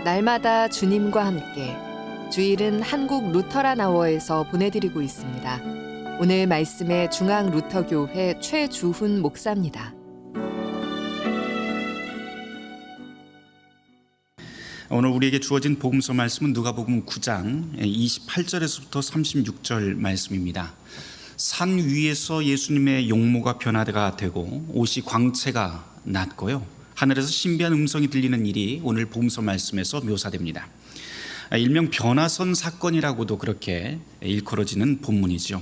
날마다 주님과 함께 주일은 한국 루터란 아워에서 보내드리고 있습니다. 오늘 말씀의 중앙 루터교회 최주훈 목사입니다. 오늘 우리에게 주어진 복음서 말씀은 누가복음 9장 28절에서부터 36절 말씀입니다. 산 위에서 예수님의 용모가 변화가 되고 옷이 광채가 났고요, 하늘에서 신비한 음성이 들리는 일이 오늘 복음서 말씀에서 묘사됩니다. 일명 변화선 사건이라고도 그렇게 일컬어지는 본문이죠.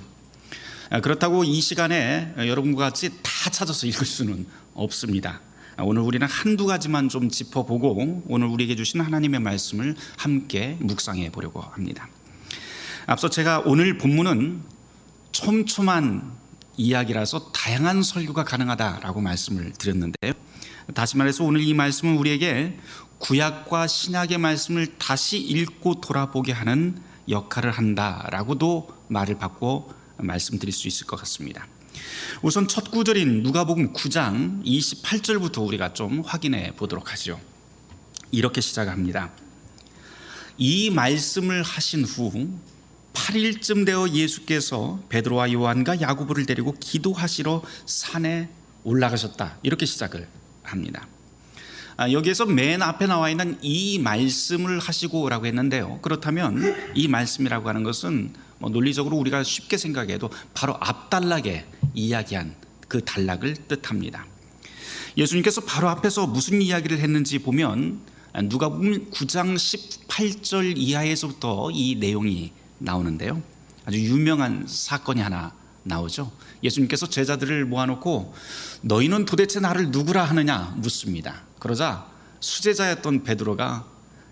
그렇다고 이 시간에 여러분과 같이 다 찾아서 읽을 수는 없습니다. 오늘 우리는 한두 가지만 좀 짚어보고 오늘 우리에게 주신 하나님의 말씀을 함께 묵상해 보려고 합니다. 앞서 제가 오늘 본문은 촘촘한 이야기라서 다양한 설교가 가능하다라고 말씀을 드렸는데요, 다시 말해서 오늘 이 말씀은 우리에게 구약과 신약의 말씀을 다시 읽고 돌아보게 하는 역할을 한다라고도 말을 바꿔 말씀드릴 수 있을 것 같습니다. 우선 첫 구절인 누가복음 9장 28절부터 우리가 좀 확인해 보도록 하죠. 이렇게 시작합니다. 이 말씀을 하신 후 8일쯤 되어 예수께서 베드로와 요한과 야고보를 데리고 기도하시러 산에 올라가셨다. 이렇게 시작을 합니다. 여기에서 맨 앞에 나와 있는 이 말씀을 하시고라고 했는데요, 그렇다면 이 말씀이라고 하는 것은 논리적으로 우리가 쉽게 생각해도 바로 앞단락에 이야기한 그 단락을 뜻합니다. 예수님께서 바로 앞에서 무슨 이야기를 했는지 보면 누가복음 9장 18절 이하에서부터 이 내용이 나오는데요, 아주 유명한 사건이 하나 나오죠. 예수님께서 제자들을 모아놓고 너희는 도대체 나를 누구라 하느냐 묻습니다. 그러자 수제자였던 베드로가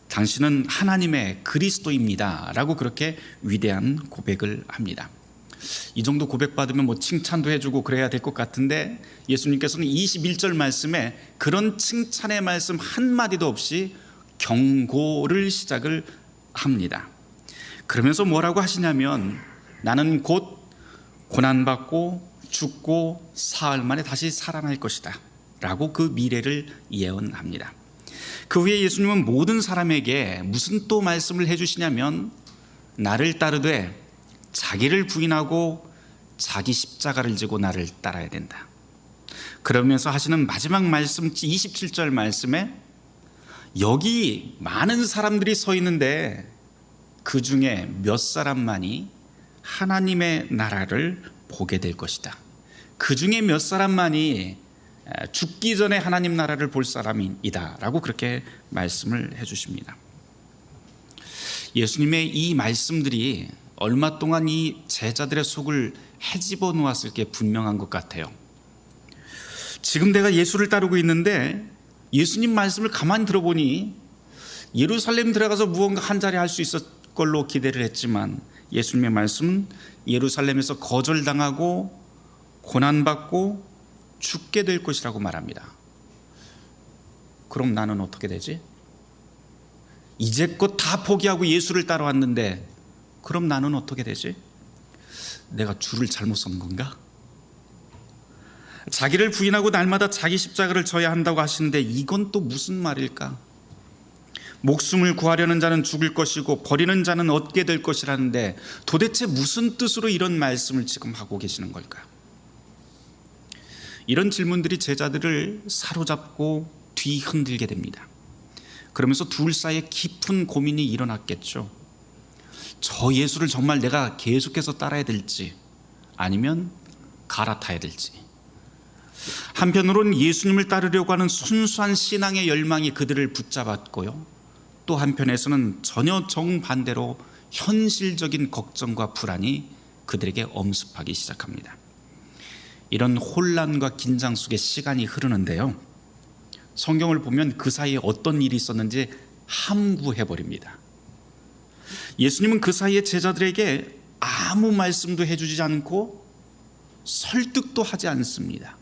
당신은 하나님의 그리스도입니다 라고 그렇게 위대한 고백을 합니다. 이 정도 고백받으면 칭찬도 해주고 그래야 될 것 같은데 예수님께서는 21절 말씀에 그런 칭찬의 말씀 한마디도 없이 경고를 시작을 합니다. 그러면서 뭐라고 하시냐면 나는 곧 고난받고 죽고 사흘 만에 다시 살아날 것이다 라고 그 미래를 예언합니다. 그 후에 예수님은 모든 사람에게 무슨 또 말씀을 해주시냐면 나를 따르되 자기를 부인하고 자기 십자가를 지고 나를 따라야 된다. 그러면서 하시는 마지막 말씀 27절 말씀에 여기 많은 사람들이 서 있는데 그 중에 몇 사람만이 하나님의 나라를 보게 될 것이다. 그 중에 몇 사람만이 죽기 전에 하나님 나라를 볼 사람이다 라고 그렇게 말씀을 해주십니다. 예수님의 이 말씀들이 얼마 동안 이 제자들의 속을 헤집어 놓았을 게 분명한 것 같아요. 지금 내가 예수를 따르고 있는데 예수님 말씀을 가만히 들어보니 예루살렘 들어가서 무언가 한 자리 할 수 있을 걸로 기대를 했지만 예수님의 말씀은 예루살렘에서 거절당하고 고난받고 죽게 될 것이라고 말합니다. 그럼 나는 어떻게 되지? 이제껏 다 포기하고 예수를 따라왔는데 그럼 나는 어떻게 되지? 내가 줄을 잘못 선 건가? 자기를 부인하고 날마다 자기 십자가를 져야 한다고 하시는데 이건 또 무슨 말일까? 목숨을 구하려는 자는 죽을 것이고 버리는 자는 얻게 될 것이라는데 도대체 무슨 뜻으로 이런 말씀을 지금 하고 계시는 걸까요? 이런 질문들이 제자들을 사로잡고 뒤흔들게 됩니다. 그러면서 둘 사이에 깊은 고민이 일어났겠죠. 저 예수를 정말 내가 계속해서 따라야 될지 아니면 갈아타야 될지. 한편으로는 예수님을 따르려고 하는 순수한 신앙의 열망이 그들을 붙잡았고요, 또 한편에서는 전혀 정반대로 현실적인 걱정과 불안이 그들에게 엄습하기 시작합니다. 이런 혼란과 긴장 속에 시간이 흐르는데요, 성경을 보면 그 사이에 어떤 일이 있었는지 함구해버립니다. 예수님은 그 사이에 제자들에게 아무 말씀도 해주지 않고 설득도 하지 않습니다.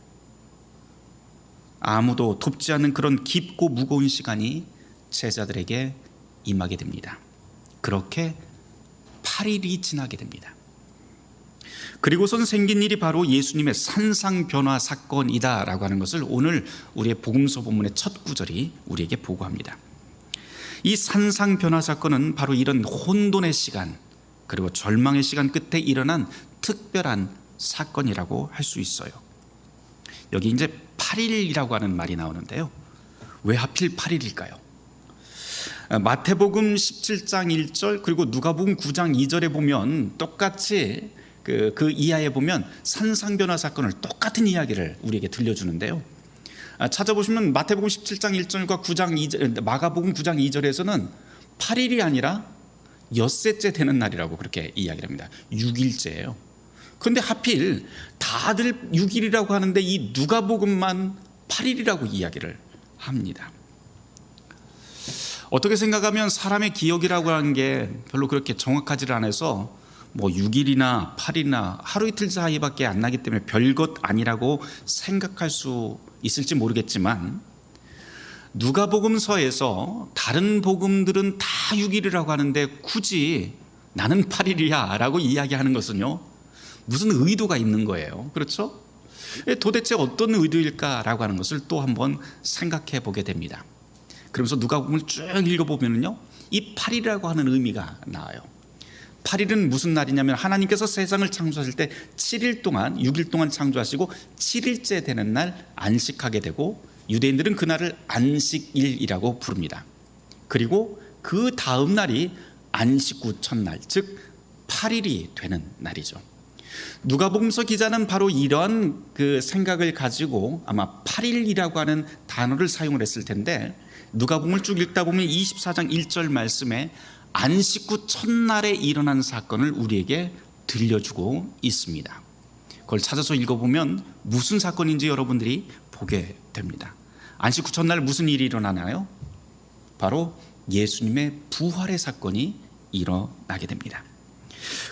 아무도 돕지 않는 그런 깊고 무거운 시간이 제자들에게 임하게 됩니다. 그렇게 8일이 지나게 됩니다. 그리고선 생긴 일이 바로 예수님의 산상변화 사건이다라고 하는 것을 오늘 우리의 복음서 본문의 첫 구절이 우리에게 보고합니다. 이 산상 변화 사건은 바로 이런 혼돈의 시간, 그리고 절망의 시간 끝에 일어난 특별한 사건이라고 할 수 있어요. 여기 이제 8일이라고 하는 말이 나오는데요. 왜 하필 8일일까요? 마태복음 17장 1절 그리고 누가복음 9장 2절에 보면 똑같이 그 이하에 보면 산상변화 사건을 똑같은 이야기를 우리에게 들려주는데요. 찾아보시면 마태복음 17장 1절과 9장 2절, 마가복음 9장 2절에서는 8일이 아니라 엿새째 되는 날이라고 그렇게 이야기를 합니다. 6일째예요. 그런데 하필 다들 6일이라고 하는데 이 누가복음만 8일이라고 이야기를 합니다. 어떻게 생각하면 사람의 기억이라고 하는 게 별로 그렇게 정확하지 않아서 뭐 6일이나 8일이나 하루 이틀 사이밖에 안 나기 때문에 별것 아니라고 생각할 수 있을지 모르겠지만, 누가복음서에서 다른 복음들은 다 6일이라고 하는데 굳이 나는 8일이야 라고 이야기하는 것은요, 무슨 의도가 있는 거예요. 그렇죠? 도대체 어떤 의도일까라고 하는 것을 또 한번 생각해 보게 됩니다. 그러면서 누가복음을 쭉 읽어보면요, 이 8일이라고 하는 의미가 나와요. 8일은 무슨 날이냐면 하나님께서 세상을 창조하실 때 7일 동안 6일 동안 창조하시고 7일째 되는 날 안식하게 되고, 유대인들은 그날을 안식일이라고 부릅니다. 그리고 그 다음 날이 안식 후 첫날, 즉 8일이 되는 날이죠. 누가복음서 기자는 바로 이런 그 생각을 가지고 아마 8일이라고 하는 단어를 사용을 했을 텐데, 누가복음을 쭉 읽다 보면 24장 1절 말씀에 안식 후 첫날에 일어난 사건을 우리에게 들려주고 있습니다. 그걸 찾아서 읽어보면 무슨 사건인지 여러분들이 보게 됩니다. 안식 후 첫날 무슨 일이 일어나나요? 바로 예수님의 부활의 사건이 일어나게 됩니다.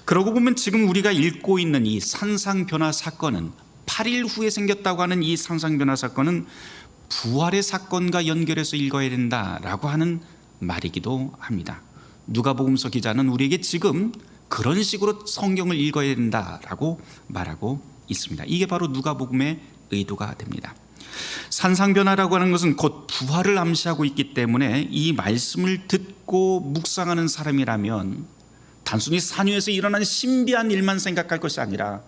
그러고 보면 지금 우리가 읽고 있는 이 산상변화 사건은, 8일 후에 생겼다고 하는 이 산상변화 사건은 부활의 사건과 연결해서 읽어야 된다라고 하는 말이기도 합니다. 누가복음서 기자는 우리에게 지금 그런 식으로 성경을 읽어야 된다라고 말하고 있습니다. 이게 바로 누가복음의 의도가 됩니다. 산상변화라고 하는 것은 곧 부활을 암시하고 있기 때문에 이 말씀을 듣고 묵상하는 사람이라면 단순히 산 위에서 일어난 신비한 일만 생각할 것이 아니라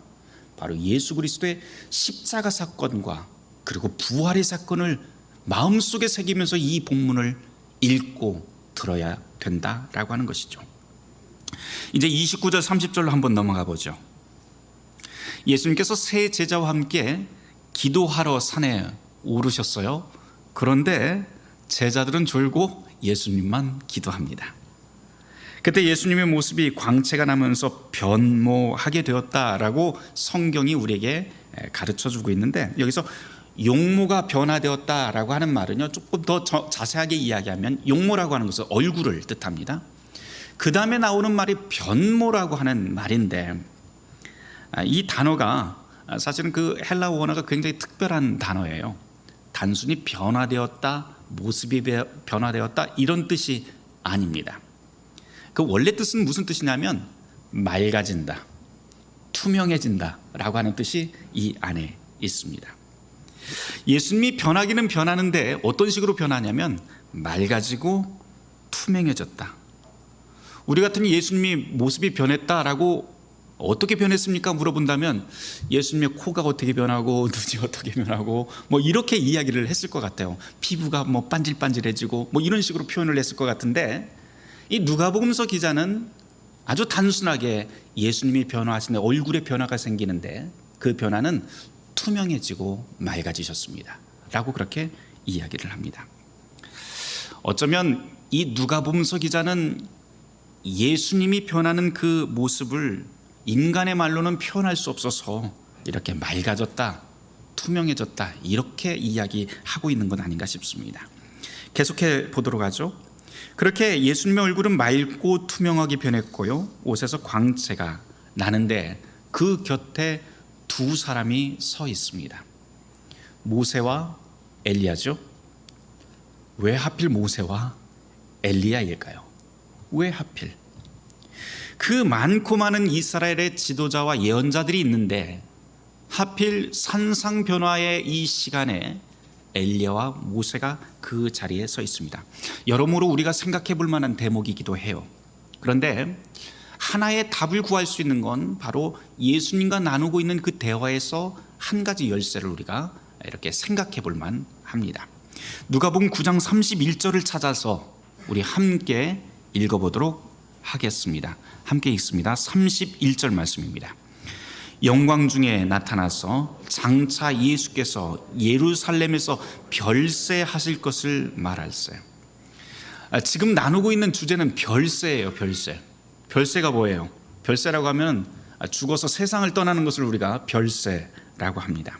바로 예수 그리스도의 십자가 사건과 그리고 부활의 사건을 마음속에 새기면서 이 본문을 읽고 들어야 된다라고 하는 것이죠. 이제 29절 30절로 한번 넘어가 보죠. 예수님께서 세 제자와 함께 기도하러 산에 오르셨어요. 그런데 제자들은 졸고 예수님만 기도합니다. 그때 예수님의 모습이 광채가 나면서 변모하게 되었다라고 성경이 우리에게 가르쳐주고 있는데, 여기서 용모가 변화되었다라고 하는 말은요, 조금 더 자세하게 이야기하면 용모라고 하는 것은 얼굴을 뜻합니다. 그 다음에 나오는 말이 변모라고 하는 말인데, 이 단어가 사실은 그 헬라어 원어가 굉장히 특별한 단어예요. 단순히 변화되었다, 모습이 변화되었다 이런 뜻이 아닙니다. 그 원래 뜻은 무슨 뜻이냐면 맑아진다, 투명해진다 라고 하는 뜻이 이 안에 있습니다. 예수님이 변하기는 변하는데 어떤 식으로 변하냐면 맑아지고 투명해졌다. 우리 같으면 예수님이 모습이 변했다라고 어떻게 변했습니까? 물어본다면 예수님의 코가 어떻게 변하고 눈이 어떻게 변하고 뭐 이렇게 이야기를 했을 것 같아요. 피부가 뭐 반질반질해지고 뭐 이런 식으로 표현을 했을 것 같은데, 이 누가복음서 기자는 아주 단순하게 예수님이 변화하신 얼굴에 변화가 생기는데 그 변화는 투명해지고 맑아지셨습니다 라고 그렇게 이야기를 합니다. 어쩌면 이 누가복음서 기자는 예수님이 변하는 그 모습을 인간의 말로는 표현할 수 없어서 이렇게 맑아졌다, 투명해졌다 이렇게 이야기하고 있는 건 아닌가 싶습니다. 계속해 보도록 하죠. 그렇게 예수님의 얼굴은 맑고 투명하게 변했고요, 옷에서 광채가 나는데 그 곁에 두 사람이 서 있습니다. 모세와 엘리야죠. 왜 하필 모세와 엘리야일까요? 왜 하필? 그 많고 많은 이스라엘의 지도자와 예언자들이 있는데 하필 산상변화의 이 시간에 엘리야와 모세가 그 자리에 서 있습니다. 여러모로 우리가 생각해 볼 만한 대목이기도 해요. 그런데 하나의 답을 구할 수 있는 건 바로 예수님과 나누고 있는 그 대화에서 한 가지 열쇠를 우리가 이렇게 생각해 볼 만합니다. 누가복음 9장 31절을 찾아서 우리 함께 읽어보도록 하겠습니다. 함께 읽습니다. 31절 말씀입니다. 영광 중에 나타나서 장차 예수께서 예루살렘에서 별세하실 것을 말할세. 지금 나누고 있는 주제는 별세예요. 별세. 별세가 뭐예요? 별세라고 하면 죽어서 세상을 떠나는 것을 우리가 별세라고 합니다.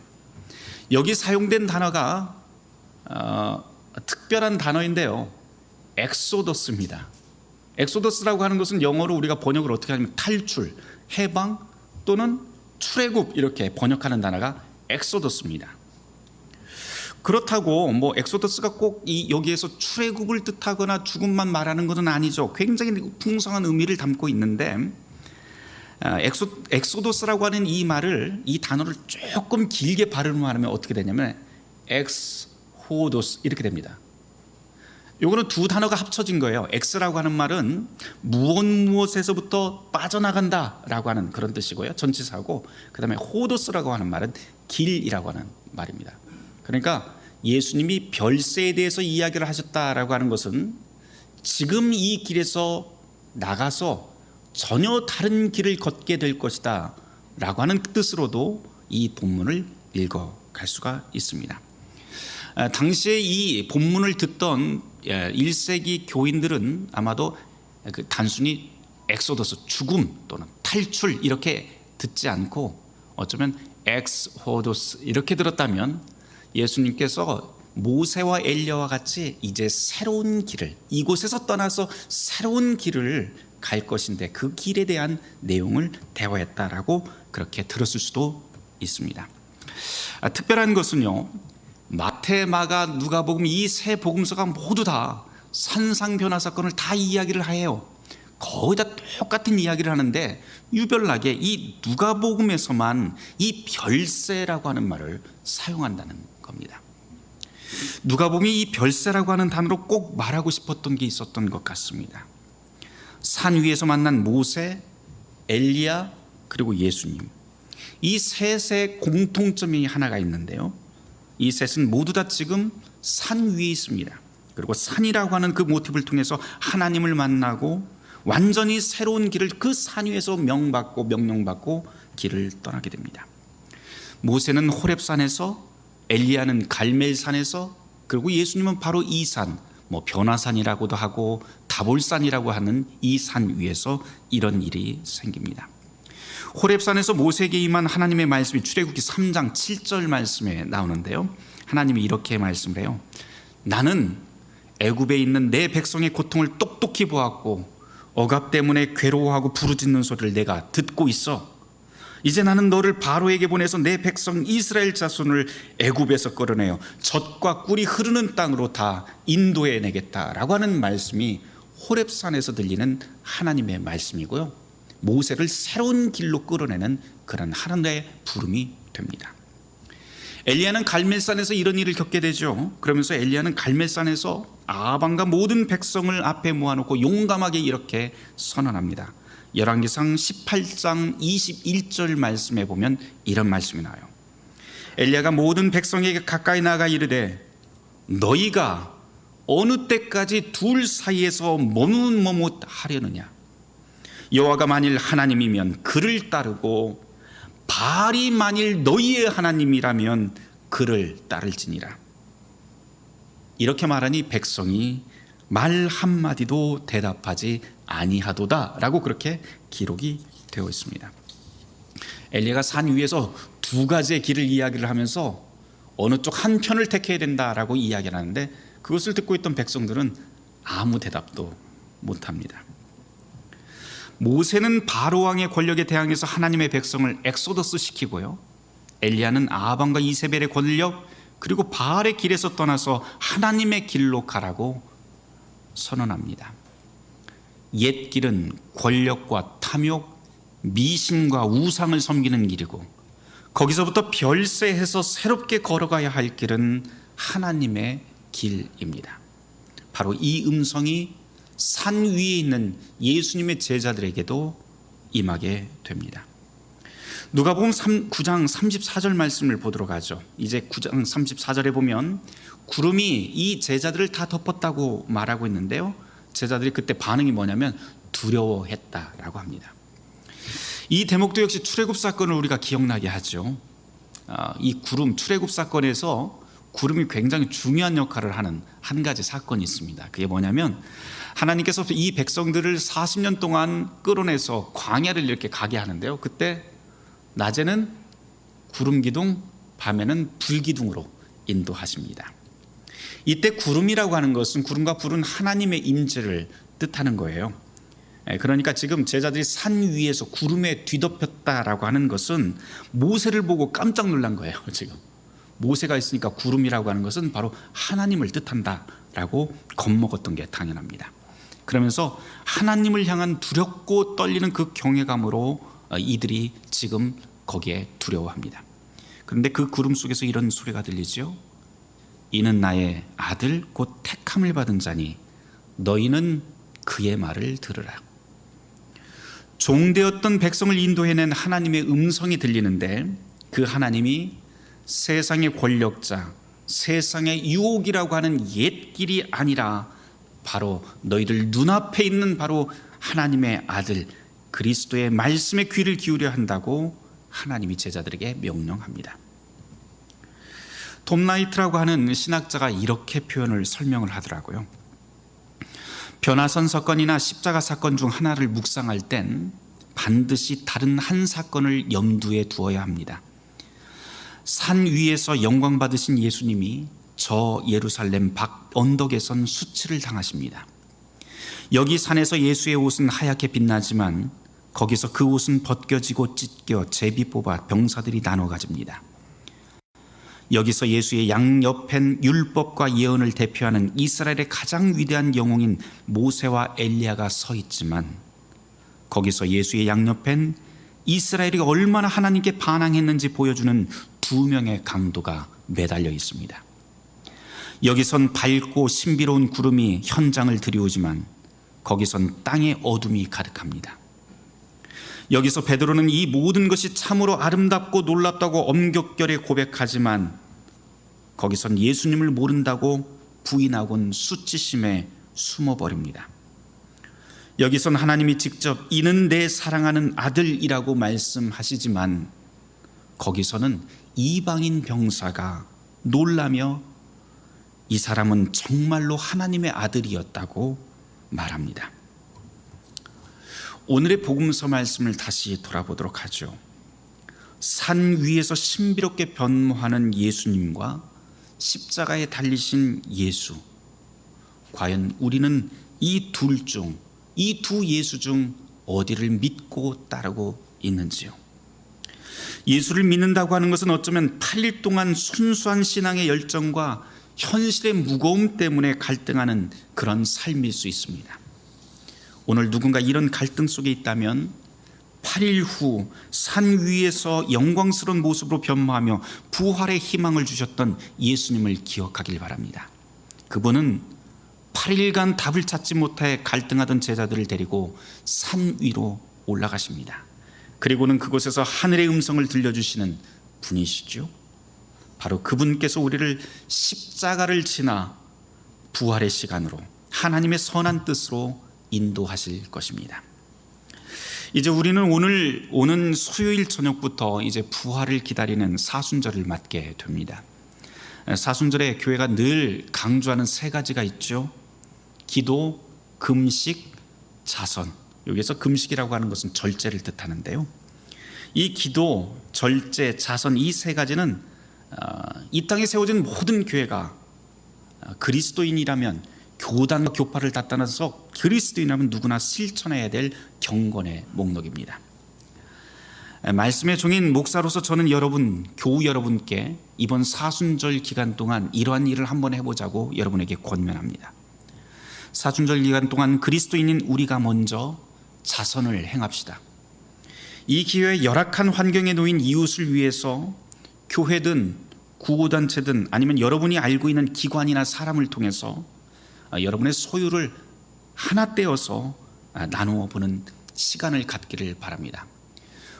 여기 사용된 단어가 특별한 단어인데요. 엑소더스입니다. 엑소더스라고 하는 것은 영어로 우리가 번역을 어떻게 하냐면 탈출, 해방 또는 출애굽 이렇게 번역하는 단어가 엑소더스입니다. 그렇다고 뭐 엑소더스가 꼭 여기에서 출애굽을 뜻하거나 죽음만 말하는 것은 아니죠. 굉장히 풍성한 의미를 담고 있는데 엑소더스라고 하는 이 말을, 이 단어를 조금 길게 발음하면 어떻게 되냐면 엑스호도스 이렇게 됩니다. 요거는 두 단어가 합쳐진 거예요. 엑스라고 하는 말은 무엇에서부터 빠져나간다라고 하는 그런 뜻이고요. 전치사고, 그 다음에 호도스라고 하는 말은 길이라고 하는 말입니다. 그러니까 예수님이 별세에 대해서 이야기를 하셨다라고 하는 것은 지금 이 길에서 나가서 전혀 다른 길을 걷게 될 것이다 라고 하는 뜻으로도 이 본문을 읽어갈 수가 있습니다. 당시에 이 본문을 듣던 1세기 교인들은 아마도 단순히 엑소더스, 죽음 또는 탈출 이렇게 듣지 않고 어쩌면 엑스호도스 이렇게 들었다면 예수님께서 모세와 엘리야와 같이 이제 새로운 길을, 이곳에서 떠나서 새로운 길을 갈 것인데 그 길에 대한 내용을 대화했다라고 그렇게 들었을 수도 있습니다. 특별한 것은요, 마태, 마가, 누가복음 이 세 복음서가 모두 다 산상변화 사건을 다 이야기를 해요. 거의 다 똑같은 이야기를 하는데 유별나게 이 누가복음에서만 이 별세라고 하는 말을 사용한다는 겁니다. 누가복음이 이 별세라고 하는 단어로 꼭 말하고 싶었던 게 있었던 것 같습니다. 산 위에서 만난 모세, 엘리야 그리고 예수님, 이 셋의 공통점이 하나가 있는데요, 이 셋은 모두 다 지금 산 위에 있습니다. 그리고 산이라고 하는 그 모티브를 통해서 하나님을 만나고 완전히 새로운 길을 그 산 위에서 명령받고 길을 떠나게 됩니다. 모세는 호렙산에서, 엘리야는 갈멜산에서, 그리고 예수님은 바로 이 산, 변화산이라고도 하고 다볼산이라고 하는 이 산 위에서 이런 일이 생깁니다. 호렙산에서 모세에게 임한 하나님의 말씀이 출애굽기 3장 7절 말씀에 나오는데요, 하나님이 이렇게 말씀을 해요. 나는 애굽에 있는 내 백성의 고통을 똑똑히 보았고 억압 때문에 괴로워하고 부르짖는 소리를 내가 듣고 있어. 이제 나는 너를 바로에게 보내서 내 백성 이스라엘 자손을 애굽에서 끌어내어 젖과 꿀이 흐르는 땅으로 다 인도해내겠다라고 하는 말씀이 호렙산에서 들리는 하나님의 말씀이고요, 모세를 새로운 길로 끌어내는 그런 하나님의 부름이 됩니다. 엘리야는 갈멜산에서 이런 일을 겪게 되죠. 그러면서 엘리야는 갈멜산에서 아합과 모든 백성을 앞에 모아놓고 용감하게 이렇게 선언합니다. 열왕기상 18장 21절 말씀에 보면 이런 말씀이 나와요. 엘리야가 모든 백성에게 가까이 나가 이르되 너희가 어느 때까지 둘 사이에서 머뭇머뭇하려느냐. 여호와가 만일 하나님이면 그를 따르고 바알이 만일 너희의 하나님이라면 그를 따를지니라. 이렇게 말하니 백성이 말 한마디도 대답하지 아니하도다 라고 그렇게 기록이 되어 있습니다. 엘리야가 산 위에서 두 가지의 길을 이야기를 하면서 어느 쪽 한 편을 택해야 된다라고 이야기를 하는데 그것을 듣고 있던 백성들은 아무 대답도 못합니다. 모세는 바로 왕의 권력에 대항해서 하나님의 백성을 엑소더스 시키고요, 엘리야는 아합과 이세벨의 권력 그리고 바알의 길에서 떠나서 하나님의 길로 가라고 선언합니다. 옛 길은 권력과 탐욕, 미신과 우상을 섬기는 길이고 거기서부터 별세해서 새롭게 걸어가야 할 길은 하나님의 길입니다. 바로 이 음성이 산 위에 있는 예수님의 제자들에게도 임하게 됩니다. 누가복음 9장 34절 말씀을 보도록 하죠. 이제 9장 34절에 보면 구름이 이 제자들을 다 덮었다고 말하고 있는데요, 제자들이 그때 반응이 뭐냐면 두려워했다라고 합니다. 이 대목도 역시 출애굽 사건을 우리가 기억나게 하죠. 이 구름, 출애굽 사건에서 구름이 굉장히 중요한 역할을 하는 한 가지 사건이 있습니다. 그게 뭐냐면 하나님께서 이 백성들을 40년 동안 끌어내서 광야를 이렇게 가게 하는데요, 그때 낮에는 구름 기둥, 밤에는 불 기둥으로 인도하십니다. 이때 구름이라고 하는 것은, 구름과 불은 하나님의 임재를 뜻하는 거예요. 그러니까 지금 제자들이 산 위에서 구름에 뒤덮였다라고 하는 것은 모세를 보고 깜짝 놀란 거예요. 지금 모세가 있으니까 구름이라고 하는 것은 바로 하나님을 뜻한다라고 겁먹었던 게 당연합니다. 그러면서 하나님을 향한 두렵고 떨리는 그 경외감으로 이들이 지금 거기에 두려워합니다. 그런데 그 구름 속에서 이런 소리가 들리죠. 이는 나의 아들 곧 택함을 받은 자니 너희는 그의 말을 들으라. 종되었던 백성을 인도해낸 하나님의 음성이 들리는데, 그 하나님이 세상의 권력자, 세상의 유혹이라고 하는 옛 길이 아니라 바로 너희들 눈앞에 있는 바로 하나님의 아들 그리스도의 말씀에 귀를 기울여야 한다고 하나님이 제자들에게 명령합니다. 톰 라이트라고 하는 신학자가 이렇게 표현을 설명을 하더라고요. 변화선 사건이나 십자가 사건 중 하나를 묵상할 땐 반드시 다른 한 사건을 염두에 두어야 합니다. 산 위에서 영광 받으신 예수님이 저 예루살렘 밖 언덕에선 수치를 당하십니다. 여기 산에서 예수의 옷은 하얗게 빛나지만 거기서 그 옷은 벗겨지고 찢겨 제비 뽑아 병사들이 나눠 가집니다. 여기서 예수의 양옆엔 율법과 예언을 대표하는 이스라엘의 가장 위대한 영웅인 모세와 엘리야가 서 있지만, 거기서 예수의 양옆엔 이스라엘이 얼마나 하나님께 반항했는지 보여주는 두 명의 강도가 매달려 있습니다. 여기선 밝고 신비로운 구름이 현장을 들이우지만 거기선 땅의 어둠이 가득합니다. 여기서 베드로는 이 모든 것이 참으로 아름답고 놀랍다고 엄격결에 고백하지만 거기선 예수님을 모른다고 부인하곤 수치심에 숨어버립니다. 여기선 하나님이 직접 이는 내 사랑하는 아들이라고 말씀하시지만 거기서는 이방인 병사가 놀라며 이 사람은 정말로 하나님의 아들이었다고 말합니다. 오늘의 복음서 말씀을 다시 돌아보도록 하죠. 산 위에서 신비롭게 변모하는 예수님과 십자가에 달리신 예수, 과연 우리는 이 둘 중, 이 두 예수 중 어디를 믿고 따르고 있는지요? 예수를 믿는다고 하는 것은 어쩌면 8일 동안 순수한 신앙의 열정과 현실의 무거움 때문에 갈등하는 그런 삶일 수 있습니다. 오늘 누군가 이런 갈등 속에 있다면 8일 후 산 위에서 영광스러운 모습으로 변모하며 부활의 희망을 주셨던 예수님을 기억하길 바랍니다. 그분은 8일간 답을 찾지 못해 갈등하던 제자들을 데리고 산 위로 올라가십니다. 그리고는 그곳에서 하늘의 음성을 들려주시는 분이시죠. 바로 그분께서 우리를 십자가를 지나 부활의 시간으로 하나님의 선한 뜻으로 인도하실 것입니다. 이제 우리는 오늘 오는 수요일 저녁부터 이제 부활을 기다리는 사순절을 맞게 됩니다. 사순절에 교회가 늘 강조하는 세 가지가 있죠. 기도, 금식, 자선. 여기서 금식이라고 하는 것은 절제를 뜻하는데요, 이 기도, 절제, 자선 이 세 가지는 이 땅에 세워진 모든 교회가 그리스도인이라면 교단과 교파를 다 떠나서 그리스도인이라면 누구나 실천해야 될 경건의 목록입니다. 말씀의 종인 목사로서 저는 여러분, 교우 여러분께 이번 사순절 기간 동안 이러한 일을 한번 해보자고 여러분에게 권면합니다. 사순절 기간 동안 그리스도인인 우리가 먼저 자선을 행합시다. 이 기회에 열악한 환경에 놓인 이웃을 위해서 교회든 구호단체든 아니면 여러분이 알고 있는 기관이나 사람을 통해서 여러분의 소유를 하나 떼어서 나누어 보는 시간을 갖기를 바랍니다.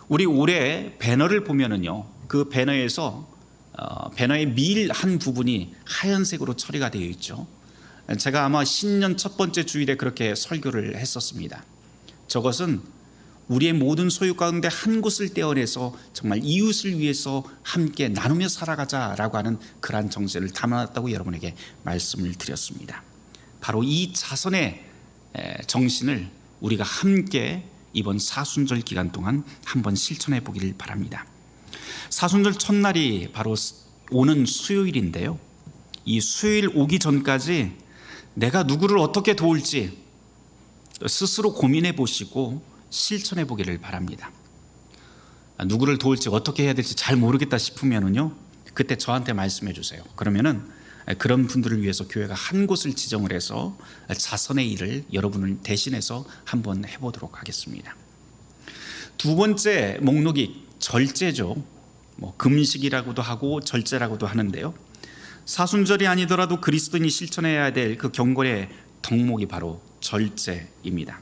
우리 올해 배너를 보면은요, 그 배너에서 배너의 밀 한 부분이 하얀색으로 처리가 되어 있죠. 제가 아마 신년 첫 번째 주일에 그렇게 설교를 했었습니다. 저것은 우리의 모든 소유 가운데 한 곳을 떼어내서 정말 이웃을 위해서 함께 나누며 살아가자라고 하는 그러한 정신을 담아놨다고 여러분에게 말씀을 드렸습니다. 바로 이 자선의 정신을 우리가 함께 이번 사순절 기간 동안 한번 실천해 보기를 바랍니다. 사순절 첫날이 바로 오는 수요일인데요, 이 수요일 오기 전까지 내가 누구를 어떻게 도울지 스스로 고민해 보시고 실천해 보기를 바랍니다. 누구를 도울지 어떻게 해야 될지 잘 모르겠다 싶으면은요, 그때 저한테 말씀해 주세요. 그러면은 그런 분들을 위해서 교회가 한 곳을 지정을 해서 자선의 일을 여러분을 대신해서 한번 해보도록 하겠습니다. 두 번째 목록이 절제죠. 금식이라고도 하고 절제라고도 하는데요, 사순절이 아니더라도 그리스도인이 실천해야 될 그 경건의 덕목이 바로 절제입니다.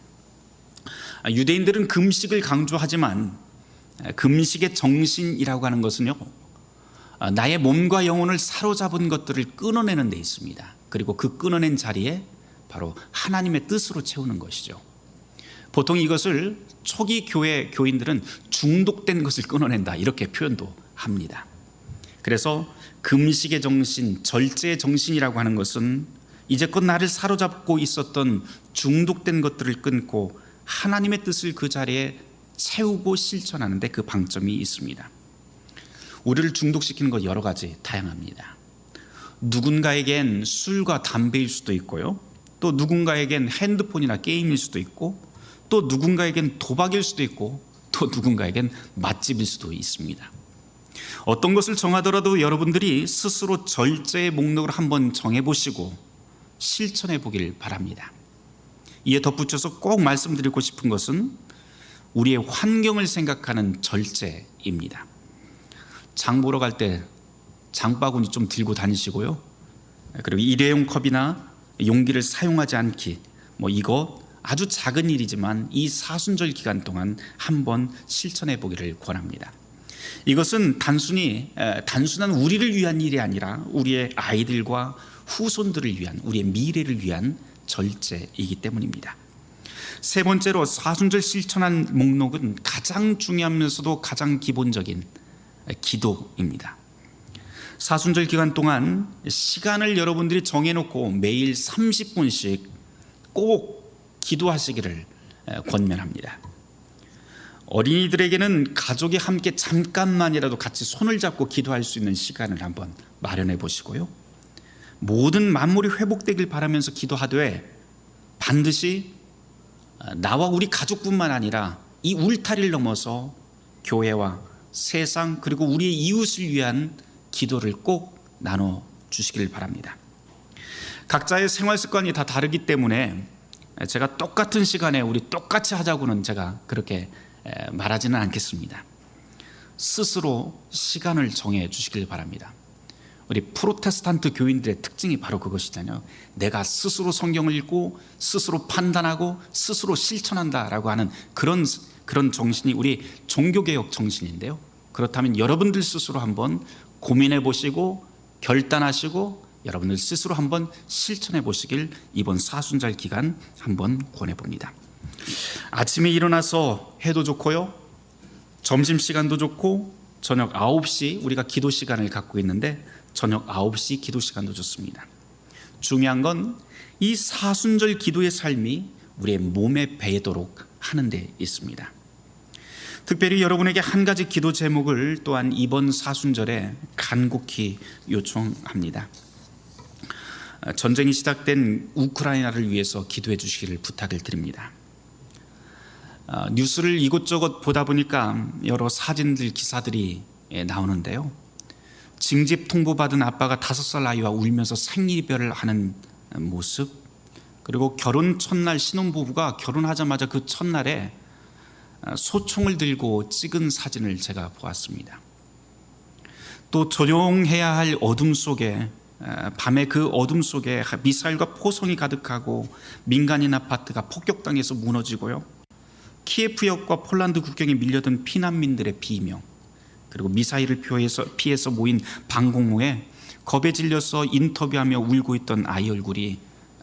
유대인들은 금식을 강조하지만 금식의 정신이라고 하는 것은요, 나의 몸과 영혼을 사로잡은 것들을 끊어내는 데 있습니다. 그리고 그 끊어낸 자리에 바로 하나님의 뜻으로 채우는 것이죠. 보통 이것을 초기 교회 교인들은 중독된 것을 끊어낸다 이렇게 표현도 합니다. 그래서 금식의 정신, 절제의 정신이라고 하는 것은 이제껏 나를 사로잡고 있었던 중독된 것들을 끊고 하나님의 뜻을 그 자리에 채우고 실천하는 데 그 방점이 있습니다. 우리를 중독시키는 것 여러 가지 다양합니다. 누군가에겐 술과 담배일 수도 있고요, 또 누군가에겐 핸드폰이나 게임일 수도 있고, 또 누군가에겐 도박일 수도 있고, 또 누군가에겐 맛집일 수도 있습니다. 어떤 것을 정하더라도 여러분들이 스스로 절제의 목록을 한번 정해보시고 실천해 보길 바랍니다. 이에 덧붙여서 꼭 말씀드리고 싶은 것은 우리의 환경을 생각하는 절제입니다. 장 보러 갈 때 장바구니 좀 들고 다니시고요, 그리고 일회용 컵이나 용기를 사용하지 않기, 이거 아주 작은 일이지만 이 사순절 기간 동안 한번 실천해 보기를 권합니다. 이것은 단순한 우리를 위한 일이 아니라 우리의 아이들과 후손들을 위한, 우리의 미래를 위한 절제이기 때문입니다. 세 번째로 사순절 실천한 목록은 가장 중요하면서도 가장 기본적인 기도입니다. 사순절 기간 동안 시간을 여러분들이 정해놓고 매일 30분씩 꼭 기도하시기를 권면합니다. 어린이들에게는 가족이 함께 잠깐만이라도 같이 손을 잡고 기도할 수 있는 시간을 한번 마련해 보시고요, 모든 만물이 회복되길 바라면서 기도하되 반드시 나와 우리 가족뿐만 아니라 이 울타리를 넘어서 교회와 세상 그리고 우리의 이웃을 위한 기도를 꼭 나눠 주시길 바랍니다. 각자의 생활 습관이 다 다르기 때문에 제가 똑같은 시간에 우리 똑같이 하자고는 제가 그렇게 말하지는 않겠습니다. 스스로 시간을 정해 주시길 바랍니다. 우리 프로테스탄트 교인들의 특징이 바로 그것이잖아요. 내가 스스로 성경을 읽고 스스로 판단하고 스스로 실천한다라고 하는 그런 정신이 우리 종교개혁 정신인데요, 그렇다면 여러분들 스스로 한번 고민해 보시고 결단하시고 여러분들 스스로 한번 실천해 보시길 이번 사순절 기간 한번 권해 봅니다. 아침에 일어나서 해도 좋고요, 점심시간도 좋고, 저녁 9시 우리가 기도 시간을 갖고 있는데 저녁 9시 기도 시간도 좋습니다. 중요한 건 이 사순절 기도의 삶이 우리의 몸에 배도록 하는 데 있습니다. 특별히 여러분에게 한 가지 기도 제목을 또한 이번 사순절에 간곡히 요청합니다. 전쟁이 시작된 우크라이나를 위해서 기도해 주시기를 부탁을 드립니다. 뉴스를 이곳저곳 보다 보니까 여러 사진들, 기사들이 나오는데요, 징집 통보받은 아빠가 5살 아이와 울면서 생이별을 하는 모습, 그리고 결혼 첫날 신혼부부가 결혼하자마자 그 첫날에 소총을 들고 찍은 사진을 제가 보았습니다. 또 조용해야 할 어둠 속에, 밤의 그 어둠 속에 미사일과 포성이 가득하고 민간인 아파트가 폭격당해서 무너지고요, 키예프역과 폴란드 국경에 밀려든 피난민들의 비명, 그리고 미사일을 피해서 모인 방공호에 겁에 질려서 인터뷰하며 울고 있던 아이 얼굴이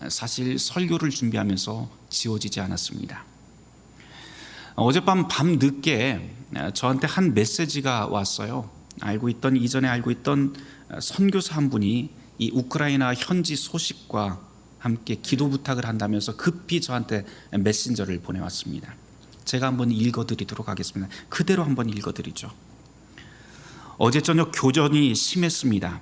사실 설교를 준비하면서 지워지지 않았습니다. 어젯밤 늦게 저한테 한 메시지가 왔어요. 이전에 알고 있던 선교사 한 분이 이 우크라이나 현지 소식과 함께 기도 부탁을 한다면서 급히 저한테 메신저를 보내왔습니다. 제가 한번 읽어드리도록 하겠습니다. 그대로 한번 읽어드리죠. 어제 저녁 교전이 심했습니다.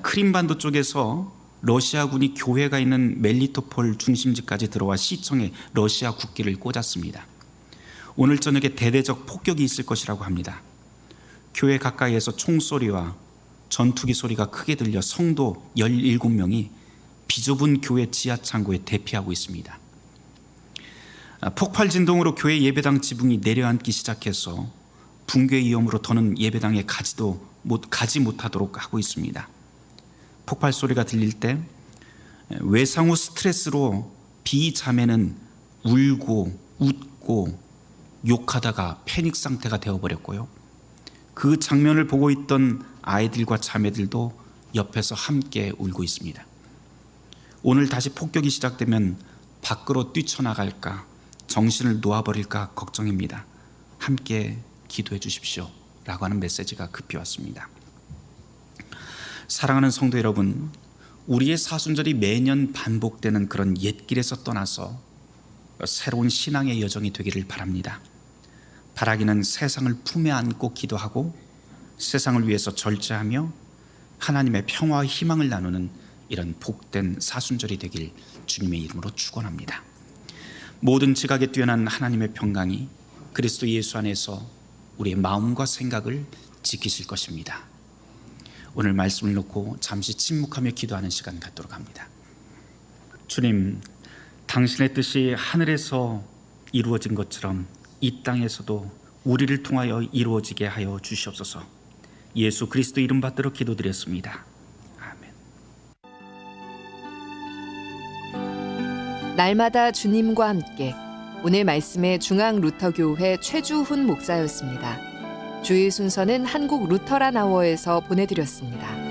크림반도 쪽에서 러시아군이 교회가 있는 멜리토폴 중심지까지 들어와 시청에 러시아 국기를 꽂았습니다. 오늘 저녁에 대대적 폭격이 있을 것이라고 합니다. 교회 가까이에서 총소리와 전투기 소리가 크게 들려 성도 17명이 비좁은 교회 지하 창고에 대피하고 있습니다. 폭발 진동으로 교회 예배당 지붕이 내려앉기 시작해서 붕괴 위험으로 더는 예배당에 가지 못하도록 하고 있습니다. 폭발 소리가 들릴 때 외상 후 스트레스로 비자매는 울고 웃고 욕하다가 패닉 상태가 되어버렸고요, 그 장면을 보고 있던 아이들과 자매들도 옆에서 함께 울고 있습니다. 오늘 다시 폭격이 시작되면 밖으로 뛰쳐나갈까, 정신을 놓아버릴까 걱정입니다. 함께 기도해 주십시오 라고 하는 메시지가 급히 왔습니다. 사랑하는 성도 여러분, 우리의 사순절이 매년 반복되는 그런 옛길에서 떠나서 새로운 신앙의 여정이 되기를 바랍니다. 바라기는 세상을 품에 안고 기도하고 세상을 위해서 절제하며 하나님의 평화와 희망을 나누는 이런 복된 사순절이 되길 주님의 이름으로 축원합니다. 모든 지각에 뛰어난 하나님의 평강이 그리스도 예수 안에서 우리의 마음과 생각을 지키실 것입니다. 오늘 말씀을 놓고 잠시 침묵하며 기도하는 시간 갖도록 합니다. 주님, 당신의 뜻이 하늘에서 이루어진 것처럼 이 땅에서도 우리를 통하여 이루어지게 하여 주시옵소서. 예수 그리스도 이름 받들어 기도드렸습니다. 아멘. 날마다 주님과 함께, 오늘 말씀의 중앙 루터교회 최주훈 목사였습니다. 주일 순서는 한국 루터란 아워에서 보내드렸습니다.